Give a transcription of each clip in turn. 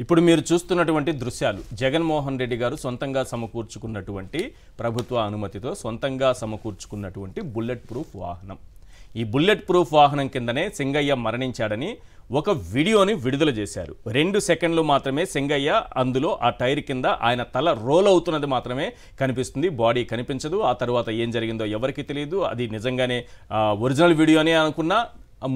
ఇప్పుడు మీరు చూస్తున్నటువంటి దృశ్యాలు జగన్మోహన్ రెడ్డి గారు సొంతంగా సమకూర్చుకున్నటువంటి ప్రభుత్వ అనుమతితో సొంతంగా సమకూర్చుకున్నటువంటి బుల్లెట్ ప్రూఫ్ వాహనం. ఈ బుల్లెట్ ప్రూఫ్ వాహనం కిందనే సింగయ్య మరణించాడని ఒక వీడియోని విడుదల చేశారు. 2 సెకండ్లు మాత్రమే సింగయ్య అందులో ఆ టైర్ కింద ఆయన తల రోల్ అవుతున్నది మాత్రమే కనిపిస్తుంది, బాడీ కనిపించదు. ఆ తర్వాత ఏం జరిగిందో ఎవరికి తెలియదు. అది నిజంగానే ఒరిజినల్ వీడియోనే అనుకున్నా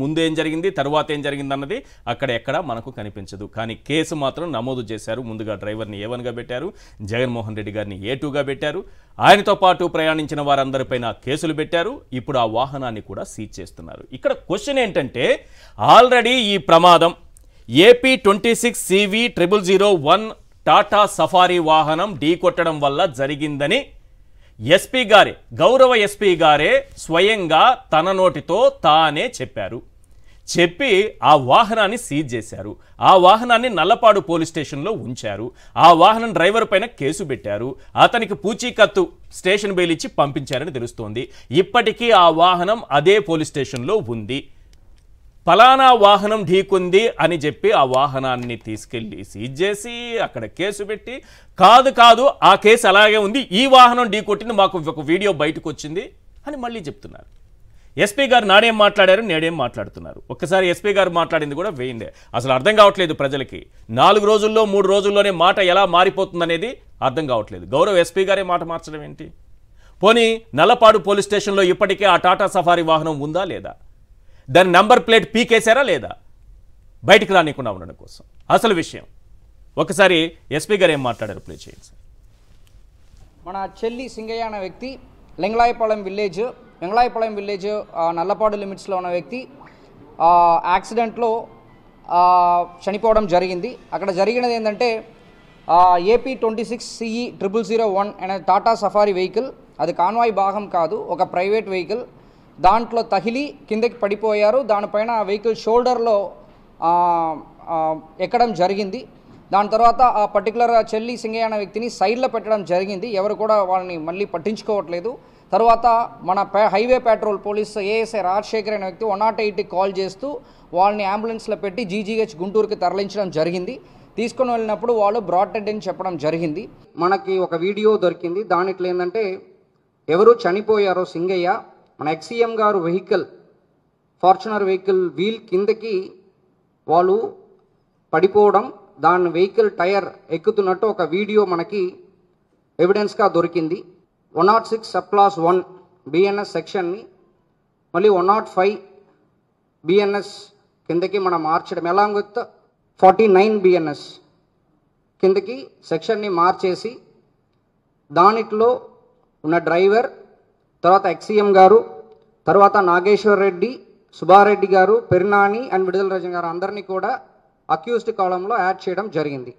ముందు ఏం జరిగింది తర్వాత ఏం జరిగింది అన్నది అక్కడ ఎక్కడ మనకు కనిపించదు. కానీ కేసు మాత్రం నమోదు చేశారు. ముందుగా డ్రైవర్ని A1గా పెట్టారు, జగన్మోహన్ రెడ్డి గారిని A2గా పెట్టారు. ఆయనతో పాటు ప్రయాణించిన వారందరిపైన కేసులు పెట్టారు. ఇప్పుడు ఆ వాహనాన్ని కూడా సీజ్ చేస్తున్నారు. ఇక్కడ క్వశ్చన్ ఏంటంటే, ఆల్రెడీ ఈ ప్రమాదం AP26CV0001 టాటా సఫారీ వాహనం ఢీకొట్టడం వల్ల జరిగిందని ఎస్పీ గారే, గౌరవ ఎస్పీ గారే స్వయంగా తన నోటితో తానే చెప్పారు. చెప్పి ఆ వాహనాన్ని సీజ్ చేశారు. ఆ వాహనాన్ని నల్లపాడు పోలీస్ స్టేషన్లో ఉంచారు. ఆ వాహనం డ్రైవర్ పైన కేసు పెట్టారు. అతనికి పూచీకత్తు స్టేషన్ బెయిల్ ఇచ్చి పంపించారని తెలుస్తోంది. ఇప్పటికీ ఆ వాహనం అదే పోలీస్ స్టేషన్లో ఉంది. ఫలానా వాహనం ఢీకుంది అని చెప్పి ఆ వాహనాన్ని తీసుకెళ్లి సీజ్ చేసి అక్కడ కేసు పెట్టి, కాదు ఆ కేసు అలాగే ఉంది, ఈ వాహనం ఢీకొట్టింది, మాకు ఒక వీడియో బయటకు వచ్చింది అని మళ్ళీ చెప్తున్నారు. ఎస్పీ గారు నాడేం మాట్లాడారు, నేడేం మాట్లాడుతున్నారు. ఒక్కసారి ఎస్పీ గారు మాట్లాడింది కూడా వేయండి. అసలు అర్థం కావట్లేదు ప్రజలకి. 4 రోజుల్లో 3 రోజుల్లోనే మాట ఎలా మారిపోతుందనేది అర్థం కావట్లేదు. గౌరవ ఎస్పీ గారే మాట మార్చడం ఏంటి? పోనీ నల్లపాడు పోలీస్ స్టేషన్లో ఇప్పటికే ఆ టాటా సఫారీ వాహనం ఉందా లేదా? దాని నంబర్ ప్లేట్ పీకేశారా లేదా? బయటికి రానికుండా ఉండడం కోసం అసలు విషయం ఒకసారి ఎస్పీ గారు ఏం మాట్లాడారు ప్లే చేయండి సార్. మన చెల్లి సింగయ్య అనే వ్యక్తి లింగళాయపాలెం విలేజ్ నల్లపాడు లిమిట్స్లో ఉన్న వ్యక్తి యాక్సిడెంట్లో చనిపోవడం జరిగింది. అక్కడ జరిగినది ఏంటంటే AP26CE0001 అనే టాటా సఫారీ వెహికల్, అది కాన్వాయ్ భాగం కాదు, ఒక ప్రైవేట్ వెహికల్. దాంట్లో తగిలి కిందకి పడిపోయారు. దానిపైన వెహికల్ షోల్డర్లో ఎక్కడం జరిగింది. దాని తర్వాత ఆ పర్టికులర్ చెల్లి సింగయ్య అనే వ్యక్తిని సైడ్లో పెట్టడం జరిగింది. ఎవరు కూడా వాళ్ళని మళ్ళీ పట్టించుకోవట్లేదు. తర్వాత మన highway petrol police ASI Rajasekhar అనే వ్యక్తి 108కి కాల్ చేస్తూ వాళ్ళని అంబులెన్స్లో పెట్టి GGH గుంటూరుకి తరలించడం జరిగింది. తీసుకొని వెళ్ళినప్పుడు వాళ్ళు బ్రాడ్ డెడ్ అని చెప్పడం జరిగింది. మనకి ఒక వీడియో దొరికింది. దాంట్లో ఏంటంటే ఎవరు చనిపోయారో సింగయ్య, మన XCM గారు వెహికల్ ఫార్చునర్ వెహికల్ వీల్ కిందకి వాళ్ళు పడిపోవడం, దాని వెహికల్ టైర్ ఎక్కుతున్నట్టు ఒక వీడియో మనకి ఎవిడెన్స్గా దొరికింది. 106 సబ్ క్లాస్ 1 BNS సెక్షన్ని మళ్ళీ 105 BNS కిందకి మనం మార్చడం, అలాంగ్ విత్ 49 BNS కిందకి సెక్షన్ని మార్చేసి దానిలో ఉన్న డ్రైవర్, తర్వాత XCM గారు, తర్వాత నాగేశ్వర్ రెడ్డి, సుబ్బారెడ్డి గారు, పెరినాని అండ్ విడుదల రజన్ గారు అందరినీ కూడా అక్యూజ్డ్ కాలంలో యాడ్ చేయడం జరిగింది.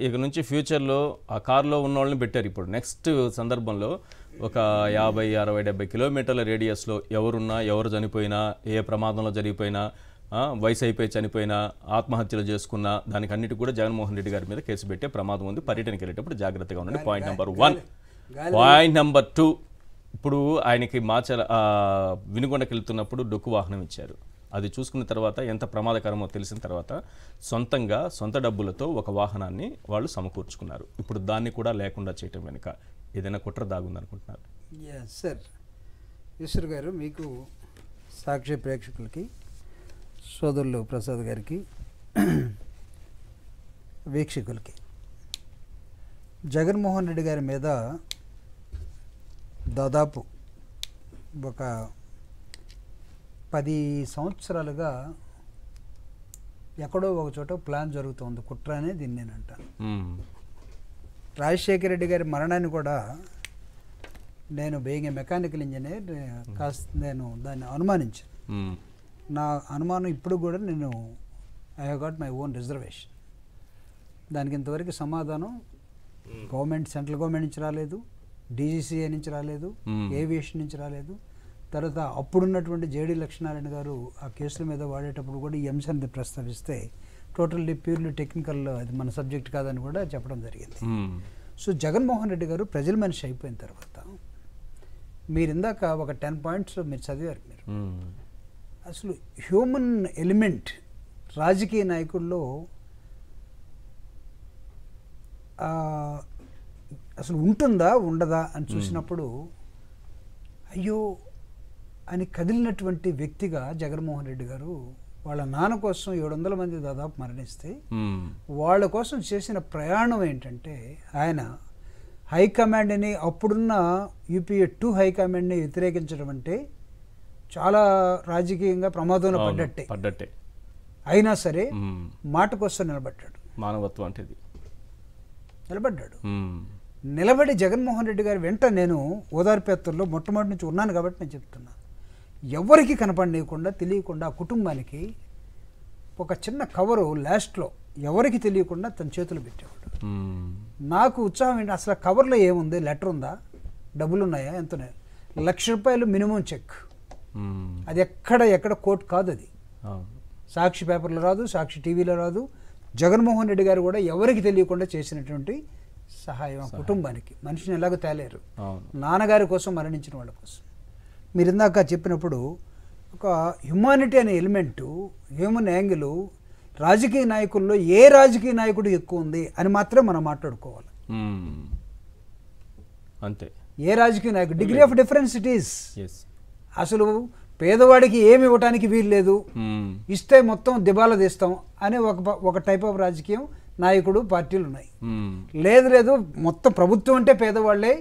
ఇక నుంచి ఫ్యూచర్లో ఆ కార్లో ఉన్న వాళ్ళని పెట్టారు. ఇప్పుడు నెక్స్ట్ సందర్భంలో ఒక 50, 60, 70 కిలోమీటర్ల రేడియస్లో ఎవరున్నా, ఎవరు చనిపోయినా, ఏ ప్రమాదంలో జరిగిపోయినా, వయసు అయిపోయి చనిపోయినా, ఆత్మహత్యలు చేసుకున్నా, దానికి అన్నిటి కూడా జగన్మోహన్ రెడ్డి గారి మీద కేసు పెట్టే ప్రమాదం ఉంది. పర్యటనకి వెళ్ళేటప్పుడు జాగ్రత్తగా ఉండండి. Point number 1. పాయింట్ నెంబర్ 2, ఇప్పుడు ఆయనకి వినుగొండకి వెళ్తున్నప్పుడు డొక్కు వాహనం ఇచ్చారు. అది చూసుకున్న తర్వాత ఎంత ప్రమాదకరమో తెలిసిన తర్వాత సొంత డబ్బులతో ఒక వాహనాన్ని వాళ్ళు సమకూర్చుకున్నారు. ఇప్పుడు దాన్ని కూడా లేకుండా చేయటం వెనుక ఏదైనా కుట్ర దాగుందనుకుంటున్నారు? సార్ ఈశ్వర్ గారు, మీకు సాక్షి ప్రేక్షకులకి, సోదరులు ప్రసాద్ గారికి, వీక్షకులకి, జగన్మోహన్ రెడ్డి గారి మీద దాదాపు ఒక 10 సంవత్సరాలుగా ఎక్కడో ఒక చోట ప్లాన్ జరుగుతుంది, కుట్ర అనేది దీన్ని నేను అంటాను. రాజశేఖర రెడ్డి గారి మరణాన్ని కూడా నేను బీయింగ్ ఏ మెకానికల్ ఇంజనీర్ నేను దాన్ని అనుమానించాను. నా అనుమానం ఇప్పుడు కూడా నేను I have got my own reservation. దానికి ఇంతవరకు సమాధానం గవర్నమెంట్, సెంట్రల్ గవర్నమెంట్ నుంచి రాలేదు, DGCA నుంచి రాలేదు, ఏవియేషన్ నుంచి రాలేదు. తర్వాత అప్పుడున్నటువంటి JD లక్ష్మీనారాయణ గారు ఆ కేసుల మీద వాడేటప్పుడు కూడా ఈ అంశాన్ని ప్రస్తావిస్తే టోటల్లీ ప్యూర్లీ టెక్నికల్, అది మన సబ్జెక్ట్ కాదని కూడా చెప్పడం జరిగింది. సో జగన్మోహన్ రెడ్డి గారు ప్రజల మనిషి అయిపోయిన తర్వాత మీరు ఇందాక ఒక 10 పాయింట్స్ మీరు చదివారు. మీరు అసలు హ్యూమన్ ఎలిమెంట్ రాజకీయ నాయకుల్లో అసలు ఉంటుందా ఉండదా అని చూసినప్పుడు అయ్యో అని కదిలినటువంటి వ్యక్తిగా జగన్మోహన్ రెడ్డి గారు వాళ్ళ నాన్న కోసం 700 మంది దాదాపు మరణిస్తే వాళ్ళ కోసం చేసిన ప్రయాణం ఏంటంటే ఆయన హైకమాండ్ని అప్పుడున్న యూపీఏ 2 హైకమాండ్ని వ్యతిరేకించడం అంటే చాలా రాజకీయంగా ప్రమాదంలో పడ్డట్టే. అయినా సరే మాట కోసం నిలబడ్డాడు. మానవత్వం అంటే నిలబడ్డాడు. నిలబడి జగన్మోహన్ రెడ్డి గారి వెంట నేను ఓదార్పేత్తల్లో మొట్టమొదటి నుంచి ఉన్నాను కాబట్టి నేను చెప్తున్నాను. ఎవరికి కనపడనీయకుండా తెలియకుండా ఆ కుటుంబానికి ఒక చిన్న కవరు లాస్ట్లో ఎవరికి తెలియకుండా తన చేతులు పెట్టేవాడు. నాకు ఉత్సాహం ఏంటి, అసలు కవర్లో ఏముంది, లెటర్ ఉందా, డబ్బులు ఉన్నాయా, ఎంత ఉన్నాయి, ₹1,00,000 మినిమం చెక్. అది ఎక్కడ కోర్టు కాదు, అది సాక్షి పేపర్లో రాదు, సాక్షి టీవీలో రాదు. జగన్మోహన్ రెడ్డి గారు కూడా ఎవరికి తెలియకుండా చేసినటువంటి సహాయం ఆ కుటుంబానికి. మనిషిని ఎలాగో తేలేరు, నాన్నగారి కోసం మరణించిన వాళ్ళ కోసం. మీరు ఇందాక చెప్పినప్పుడు ఒక హ్యుమానిటీ అనే ఎలిమెంటు, హ్యూమన్ యాంగిల్ రాజకీయ నాయకుల్లో ఏ రాజకీయ నాయకుడు ఎక్కువ ఉంది అని మాత్రం మనం మాట్లాడుకోవాలి. అంతే, ఏ రాజకీయ నాయకుడు degree of difference it is. అసలు పేదవాడికి ఏమి ఇవ్వటానికి వీలు లేదు, ఇస్తే మొత్తం దిబాలా తీస్తాం అనే ఒక టైప్ ఆఫ్ రాజకీయం నాయకుడు పార్టీలు ఉన్నాయి. లేదు మొత్తం ప్రభుత్వం అంటే పేదవాళ్లే,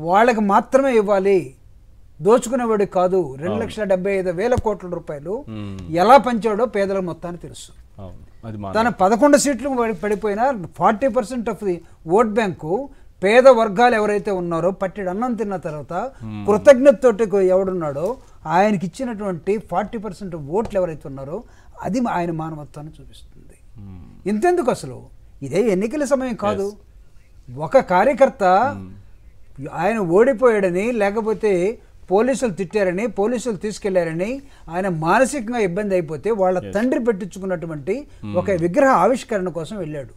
వాళ్ళకి మాత్రమే ఇవ్వాలి, దోచుకునేవాడికి కాదు. 2,75,000 కోట్ల రూపాయలు ఎలా పంచాడో పేదల మొత్తాన్ని తెలుసు. తన 11 సీట్లు పడిపోయినా 40% ఆఫ్ ది ఓట్ బ్యాంకు పేద వర్గాలు ఎవరైతే ఉన్నారో పట్టెడు అన్నం తిన్న తర్వాత కృతజ్ఞతతోటి ఎవడున్నాడో ఆయనకి ఇచ్చినటువంటి 40% ఓట్లు ఎవరైతే ఉన్నారో అది ఆయన మానవత్వాన్ని చూపిస్తుంది. ఇంతెందుకు, అసలు ఇదే ఎన్నికల సమయం కాదు. ఒక కార్యకర్త ఆయన ఓడిపోయాడని, లేకపోతే పోలీసులు తిట్టారని, పోలీసులు తీసుకెళ్లారని ఆయన మానసికంగా ఇబ్బంది అయిపోతే వాళ్ళ తండ్రి పెట్టించుకున్నటువంటి ఒక విగ్రహ ఆవిష్కరణ కోసం వెళ్ళాడు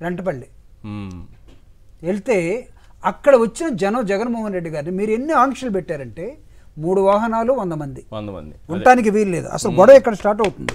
రెంటపల్లి. వెళ్తే అక్కడ వచ్చిన జనం జగన్మోహన్ రెడ్డి గారిని మీరు ఎన్ని ఆంక్షలు పెట్టారంటే 3 వాహనాలు 100 మంది ఉండటానికి వీలు లేదు. అసలు గొడవ ఇక్కడ స్టార్ట్ అవుతుంది.